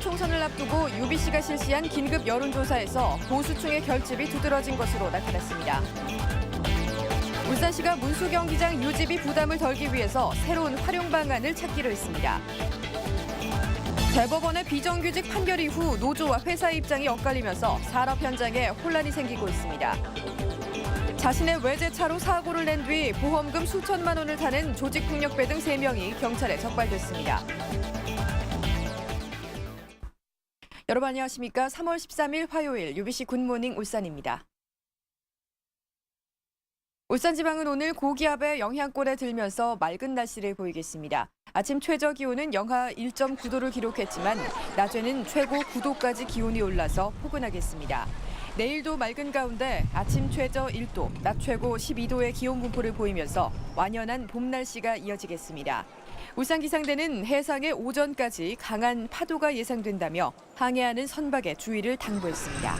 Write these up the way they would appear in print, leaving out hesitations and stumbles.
총선을 앞두고 UBC가 실시한 긴급 여론조사에서 보수층의 결집이 두드러진 것으로 나타났습니다. 울산시가 문수 경기장 유지비 부담을 덜기 위해서 새로운 활용 방안을 찾기로 했습니다. 대법원의 비정규직 판결 이후 노조와 회사 입장이 엇갈리면서 산업 현장에 혼란이 생기고 있습니다. 자신의 외제차로 사고를 낸 뒤 보험금 수천만 원을 타는 조직폭력배 등 3명이 경찰에 적발됐습니다. 여러분 안녕하십니까? 3월 13일 화요일 UBC 굿모닝 울산입니다. 울산지방은 오늘 고기압의 영향권에 들면서 맑은 날씨를 보이겠습니다. 아침 최저 기온은 영하 1.9도를 기록했지만 낮에는 최고 9도까지 기온이 올라서 포근하겠습니다. 내일도 맑은 가운데 아침 최저 1도, 낮 최고 12도의 기온 분포를 보이면서 완연한 봄 날씨가 이어지겠습니다. 울산기상대는 해상에 오전까지 강한 파도가 예상된다며 항해하는 선박에 주의를 당부했습니다.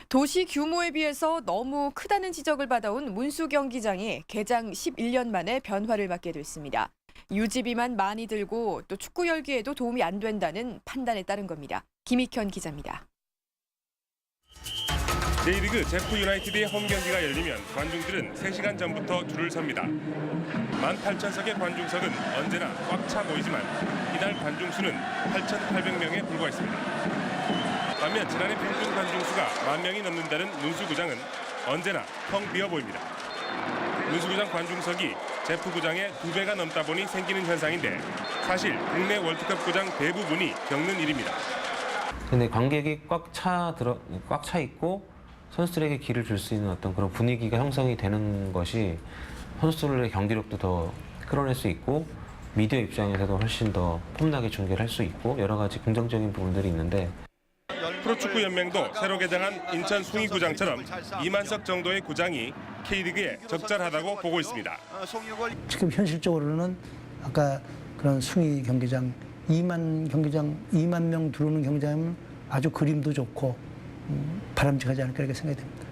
도시 규모에 비해서 너무 크다는 지적을 받아온 문수 경기장이 개장 11년 만에 변화를 맞게 됐습니다. 유지비만 많이 들고 또 축구 열기에도 도움이 안 된다는 판단에 따른 겁니다. 김익현 기자입니다. J리그 제프 유나이티드의 홈 경기가 열리면 관중들은 3시간 전부터 줄을 섭니다. 18,000석의 관중석은 언제나 꽉 차 보이지만 이날 관중 수는 8,800명에 불과했습니다. 반면 지난해 평균 관중 수가 10,000명이 넘는다는 문수구장은 언제나 텅 비어 보입니다. 문수구장 관중석이 제프구장의 2배가 넘다 보니 생기는 현상인데 사실 국내 월드컵 구장 대부분이 겪는 일입니다. 근데 관객이 꽉 차 있고 선수들에게 기를 줄 수 있는 어떤 그런 분위기가 형성이 되는 것이 선수들의 경기력도 더 끌어낼 수 있고 미디어 입장에서도 훨씬 더 폼나게 중계를 할 수 있고 여러 가지 긍정적인 부분들이 있는데 프로축구연맹도 새로 개장한 인천 숭이구장처럼 20,000석 정도의 구장이 K리그에 적절하다고 보고 있습니다. 지금 현실적으로는 아까 그런 숭이 경기장 2만 명 들어오는 경기장은 아주 그림도 좋고 바람직하지 않을까 이렇게 생각이 됩니다.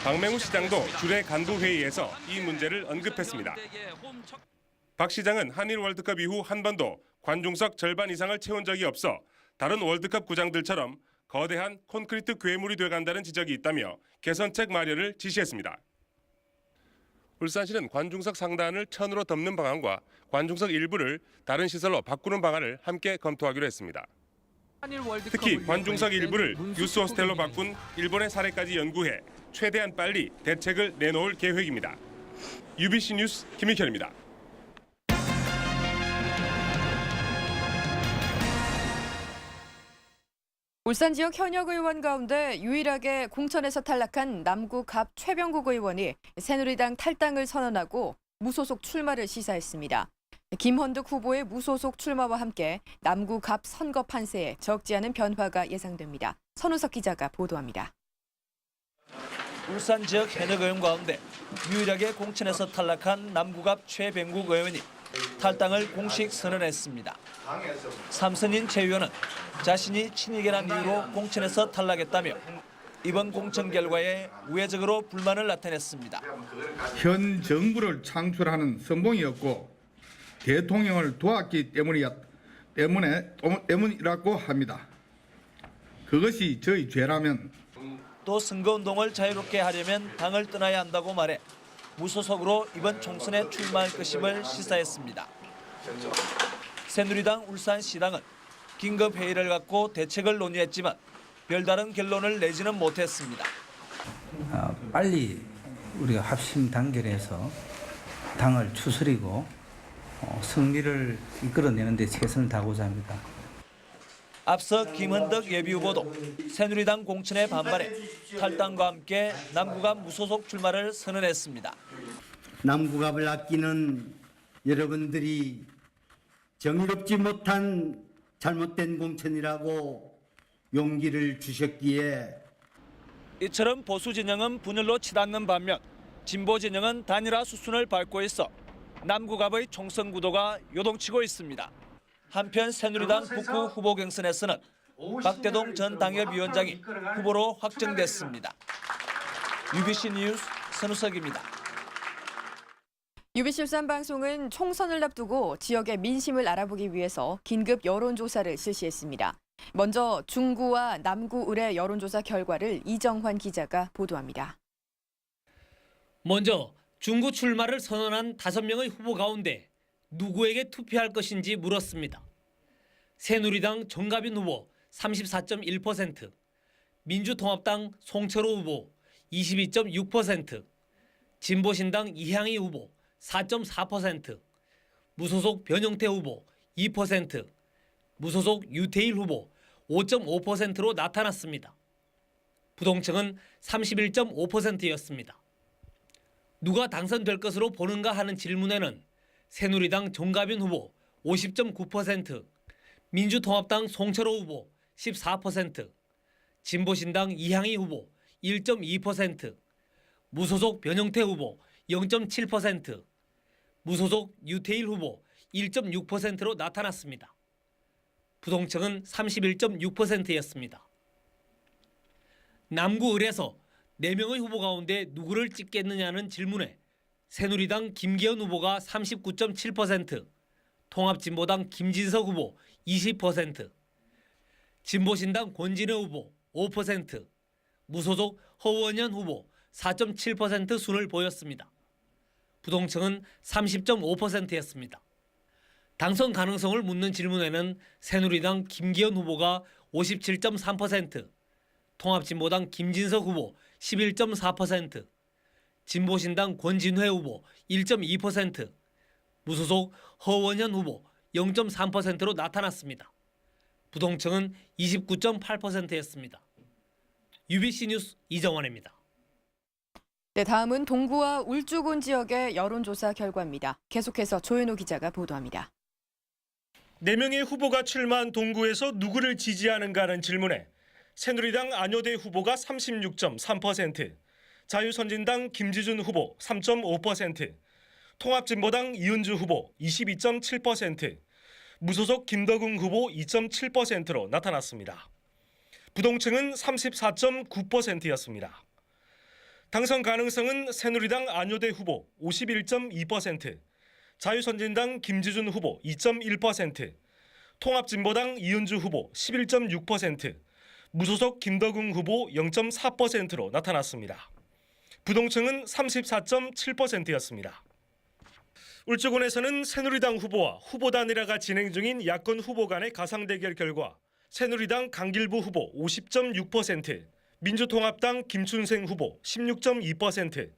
박맹우 시장도 주례 간부 회의에서 이 문제를 언급했습니다. 박 시장은 한일 월드컵 이후 한 번도 관중석 절반 이상을 채운 적이 없어 다른 월드컵 구장들처럼 거대한 콘크리트 괴물이 돼간다는 지적이 있다며 개선책 마련을 지시했습니다. 울산시는 관중석 상단을 천으로 덮는 방안과 관중석 일부를 다른 시설로 바꾸는 방안을 함께 검토하기로 했습니다. 특히 관중석 일부를 유스 호스텔로 바꾼 일본의 사례까지 연구해 최대한 빨리 대책을 내놓을 계획입니다. UBC 뉴스 김익현입니다. 울산 지역 현역 의원 가운데 유일하게 공천에서 탈락한 남구갑 최병국 의원이 새누리당 탈당을 선언하고 무소속 출마를 시사했습니다. 김헌득 후보의 무소속 출마와 함께 남구갑 선거 판세에 적지 않은 변화가 예상됩니다. 선우석 기자가 보도합니다. 울산 지역 현역 의원 가운데 유일하게 공천에서 탈락한 남구갑 최병국 의원이 탈당을 공식 선언했습니다. 삼선인 최 의원은 자신이 친이계란 이유로 공천에서 탈락했다며 이번 공천 결과에 우회적으로 불만을 나타냈습니다. 현 정부를 창출하는 성공이었고 대통령을 도왔기 때문이라고 합니다. 그것이 저희 죄라면 또 선거운동을 자유롭게 하려면 당을 떠나야 한다고 말해 무소속으로 이번 총선에 출마할 것임을 시사했습니다. 새누리당 울산시당은 긴급회의를 갖고 대책을 논의했지만 별다른 결론을 내지는 못했습니다. 빨리 우리가 합심 단결해서 당을 추스리고 승리를 이끌어내는 데 최선을 다하고자 합니다. 앞서 김헌득 예비후보도 새누리당 공천에 반발해 탈당과 함께 남구갑 무소속 출마를 선언했습니다. 남구갑을 아끼는 여러분들이 정의롭지 못한 잘못된 공천이라고 용기를 주셨기에 이처럼 보수 진영은 분열로 치닫는 반면 진보 진영은 단일화 수순을 밟고 있어 남구갑의 총선 구도가 요동치고 있습니다. 한편 새누리당 북구 후보 경선에서는 박대동 전 당협위원장이 후보로 확정됐습니다. UBC 뉴스 선우석입니다. UBC 울산방송은 총선을 앞두고 지역의 민심을 알아보기 위해서 긴급 여론조사를 실시했습니다. 먼저 중구와 남구 을의 여론조사 결과를 이정환 기자가 보도합니다. 먼저 중구 출마를 선언한 5명의 후보 가운데 누구에게 투표할 것인지 물었습니다. 새누리당 정가빈 후보 34.1%, 민주통합당 송철호 후보 22.6%, 진보신당 이향희 후보 4.4%, 무소속 변형태 후보 2%, 무소속 유태일 후보 5.5%로 나타났습니다. 부동층은 31.5%였습니다. 누가 당선될 것으로 보는가 하는 질문에는 새누리당 정가빈 후보 50.9%, 민주통합당 송철호 후보 14%, 진보신당 이향희 후보 1.2%, 무소속 변형태 후보 0.7%, 무소속 유태일 후보 1.6%로 나타났습니다. 부동층은 31.6%였습니다. 남구 을에서 4명의 후보 가운데 누구를 찍겠느냐는 질문에 새누리당 김기현 후보가 39.7%, 통합진보당 김진석 후보 20%, 진보신당 권진혜 후보 5%, 무소속 허원현 후보 4.7% 순을 보였습니다. 부동층은 30.5%였습니다. 당선 가능성을 묻는 질문에는 새누리당 김기현 후보가 57.3%, 통합진보당 김진석 후보 11.4%, 진보신당 권진회 후보 1.2%, 무소속 허원현 후보 0.3%로 나타났습니다. 부동층은 29.8%였습니다. UBC 뉴스 이정환입니다. 네, 다음은 동구와 울주군 지역의 여론조사 결과입니다. 계속해서 조현우 기자가 보도합니다. 4명의 후보가 출마한 동구에서 누구를 지지하는가는 질문에 새누리당 안효대 후보가 36.3%, 자유선진당 김지준 후보 3.5%, 통합진보당 이은주 후보 22.7%, 무소속 김덕웅 후보 2.7%로 나타났습니다. 부동층은 34.9%였습니다. 당선 가능성은 새누리당 안효대 후보 51.2%, 자유선진당 김지준 후보 2.1%, 통합진보당 이은주 후보 11.6%, 무소속 김덕웅 후보 0.4%로 나타났습니다. 부동층은 34.7%였습니다. 울주군에서는 새누리당 후보와 후보 단일화가 진행 중인 야권 후보 간의 가상 대결 결과 새누리당 강길부 후보 50.6%, 민주통합당 김춘생 후보 16.2%,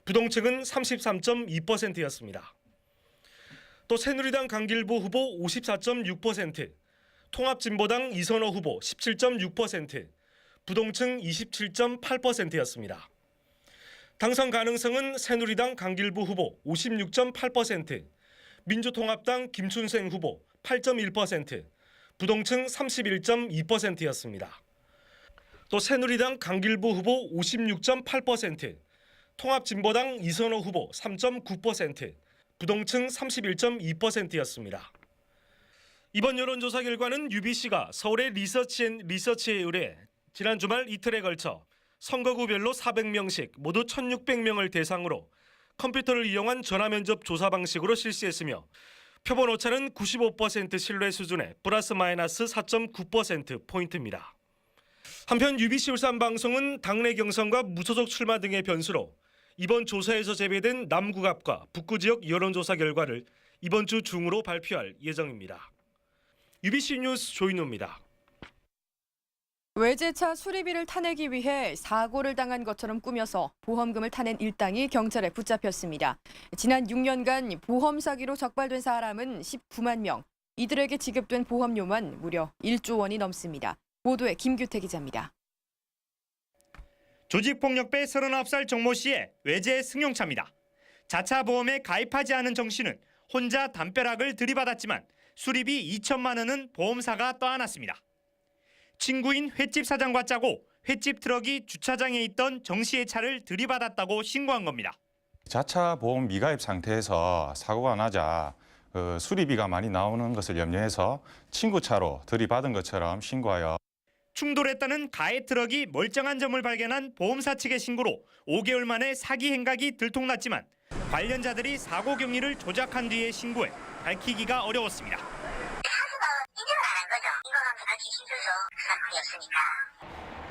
부동층은 33.2%였습니다. 또 새누리당 강길부 후보 54.6%, 통합진보당 이선호 후보 17.6%, 부동층 27.8%였습니다. 당선 가능성은 새누리당 강길부 후보 56.8%, 민주통합당 김춘생 후보 8.1%, 부동층 31.2%였습니다. 또 새누리당 강길부 후보 56.8%, 통합진보당 이선호 후보 3.9%, 부동층 31.2%였습니다. 이번 여론조사 결과는 UBC가 서울의 리서치에 의뢰 지난 주말 이틀에 걸쳐 선거구별로 400명씩 모두 1,600명을 대상으로 컴퓨터를 이용한 전화면접 조사 방식으로 실시했으며 표본 오차는 95% 신뢰 수준의 플러스 마이너스 4.9%포인트입니다. 한편 UBC 울산방송은 당내 경선과 무소속 출마 등의 변수로 이번 조사에서 제외된 남구갑과 북구 지역 여론조사 결과를 이번 주 중으로 발표할 예정입니다. UBC 뉴스 조인호입니다. 외제차 수리비를 타내기 위해 사고를 당한 것처럼 꾸며서 보험금을 타낸 일당이 경찰에 붙잡혔습니다. 지난 6년간 보험 사기로 적발된 사람은 19만 명, 이들에게 지급된 보험료만 무려 1조 원이 넘습니다. 보도에 김규태 기자입니다. 조직폭력배 39살 정모 씨의 외제 승용차입니다. 자차 보험에 가입하지 않은 정 씨는 혼자 담벼락을 들이받았지만 수리비 2천만 원은 보험사가 떠안았습니다. 친구인 횟집 사장과 짜고 횟집 트럭이 주차장에 있던 정 씨의 차를 들이받았다고 신고한 겁니다. 자차 보험 미가입 상태에서 사고가 나자 수리비가 많이 나오는 것을 염려해서 친구 차로 들이받은 것처럼 신고하여 충돌했다는 가해 트럭이 멀쩡한 점을 발견한 보험사 측의 신고로 5개월 만에 사기 행각이 들통났지만 관련자들이 사고 경위를 조작한 뒤에 신고해 밝히기가 어려웠습니다.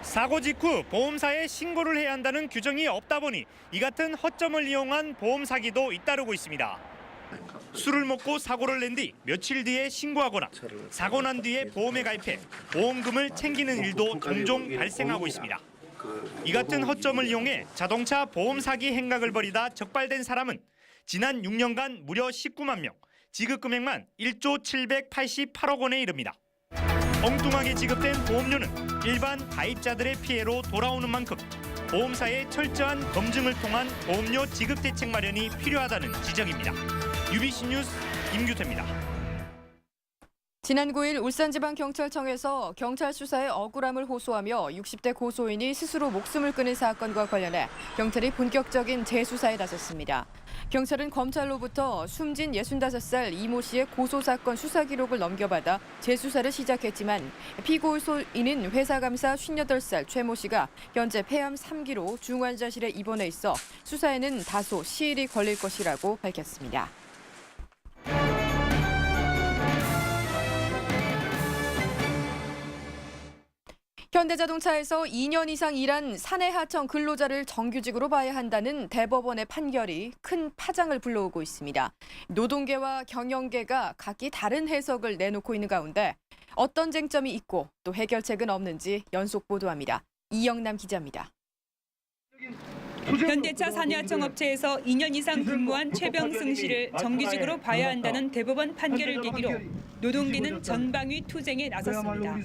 사고 직후 보험사에 신고를 해야 한다는 규정이 없다 보니 이 같은 허점을 이용한 보험 사기도 잇따르고 있습니다. 술을 먹고 사고를 낸 뒤 며칠 뒤에 신고하거나 사고 난 뒤에 보험에 가입해 보험금을 챙기는 일도 종종 발생하고 있습니다. 이 같은 허점을 이용해 자동차 보험 사기 행각을 벌이다 적발된 사람은 지난 6년간 무려 19만 명, 지급 금액만 1조 788억 원에 이릅니다. 엉뚱하게 지급된 보험료는 일반 가입자들의 피해로 돌아오는 만큼 보험사의 철저한 검증을 통한 보험료 지급 대책 마련이 필요하다는 지적입니다. UBC 뉴스 임규태입니다. 지난 9일 울산지방경찰청에서 경찰 수사에 억울함을 호소하며 60대 고소인이 스스로 목숨을 끊은 사건과 관련해 경찰이 본격적인 재수사에 나섰습니다. 경찰은 검찰로부터 숨진 65살 이모 씨의 고소사건 수사 기록을 넘겨받아 재수사를 시작했지만 피고소인은 회사감사 58살 최모 씨가 현재 폐암 3기로 중환자실에 입원해 있어 수사에는 다소 시일이 걸릴 것이라고 밝혔습니다. 현대자동차에서 2년 이상 일한 사내하청 근로자를 정규직으로 봐야 한다는 대법원의 판결이 큰 파장을 불러오고 있습니다. 노동계와 경영계가 각기 다른 해석을 내놓고 있는 가운데 어떤 쟁점이 있고 또 해결책은 없는지 연속 보도합니다. 이영남 기자입니다. 현대차 사내하청 업체에서 2년 이상 근무한 최병승 씨를 정규직으로 봐야 한다는 대법원 판결을 계기로 노동계는 전방위 투쟁에 나섰습니다.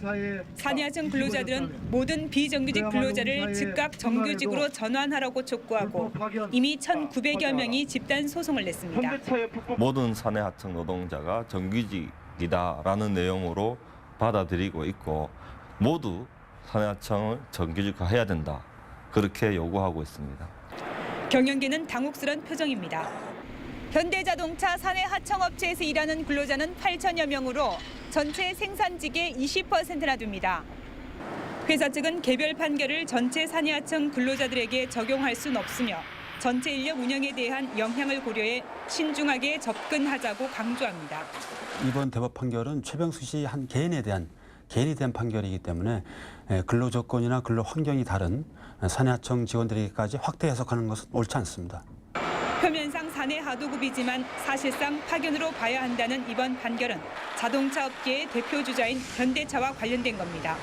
사내하청 근로자들은 모든 비정규직 근로자를 즉각 정규직으로 전환하라고 촉구하고 이미 1,900여 명이 집단 소송을 냈습니다. 모든 사내하청 노동자가 정규직이다라는 내용으로 받아들이고 있고 모두 사내하청을 정규직화해야 된다. 그렇게 요구하고 있습니다. 경영계는 당혹스런 표정입니다. 현대자동차 사내하청업체에서 일하는 근로자는 8천여 명으로 전체 생산직의 20%나 됩니다. 회사 측은 개별 판결을 전체 사내하청 근로자들에게 적용할 수는 없으며 전체 인력 운영에 대한 영향을 고려해 신중하게 접근하자고 강조합니다. 이번 대법 판결은 최병수 씨 한 개인에 대한 판결이기 때문에 근로 조건이나 근로 환경이 다른 사내하청 직원들에게까지 확대 해석하는 것은 옳지 않습니다. 표면상 사내 하도급이지만 사실상 파견으로 봐야 한다는 이번 판결은 자동차 업계의 대표 주자인 현대차와 관련된 겁니다.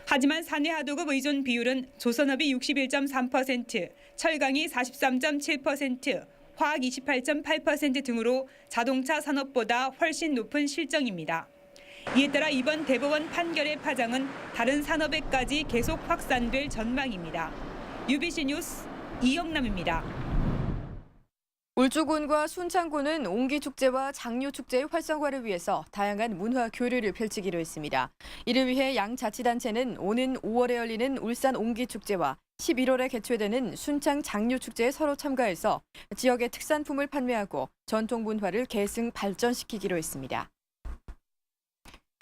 하지만 사내 하도급 의존 비율은 조선업이 61.3%, 철강이 43.7%, 화학 28.8% 등으로 자동차 산업보다 훨씬 높은 실정입니다. 이에 따라 이번 대법원 판결의 파장은 다른 산업에까지 계속 확산될 전망입니다. UBC 뉴스 이영남입니다. 울주군과 순창군은 옹기축제와 장류축제의 활성화를 위해서 다양한 문화 교류를 펼치기로 했습니다. 이를 위해 양 자치단체는 오는 5월에 열리는 울산 옹기축제와 11월에 개최되는 순창 장류축제에 서로 참가해서 지역의 특산품을 판매하고 전통 문화를 계승 발전시키기로 했습니다.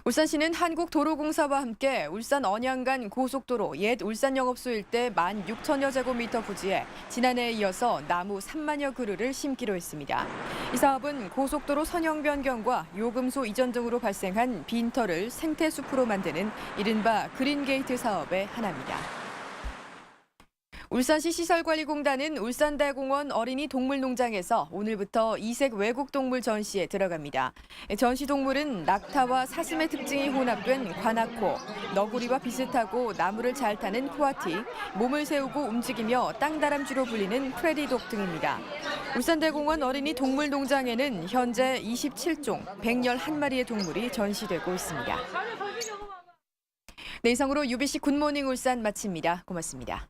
울산시는 한국도로공사와 함께 울산 언양 간 고속도로 옛 울산영업소 일대 16,000여 제곱미터 부지에 지난해에 이어서 나무 3만여 그루를 심기로 했습니다. 이 사업은 고속도로 선형 변경과 요금소 이전 등으로 발생한 빈터를 생태숲으로 만드는 이른바 그린게이트 사업의 하나입니다. 울산시 시설관리공단은 울산대공원 어린이 동물농장에서 오늘부터 이색 외국동물 전시에 들어갑니다. 전시 동물은 낙타와 사슴의 특징이 혼합된 관악코, 너구리와 비슷하고 나무를 잘 타는 코아티, 몸을 세우고 움직이며 땅다람쥐로 불리는 프레리독 등입니다. 울산대공원 어린이 동물농장에는 현재 27종 111마리의 동물이 전시되고 있습니다. 네, 이상으로 UBC 굿모닝 울산 마칩니다. 고맙습니다.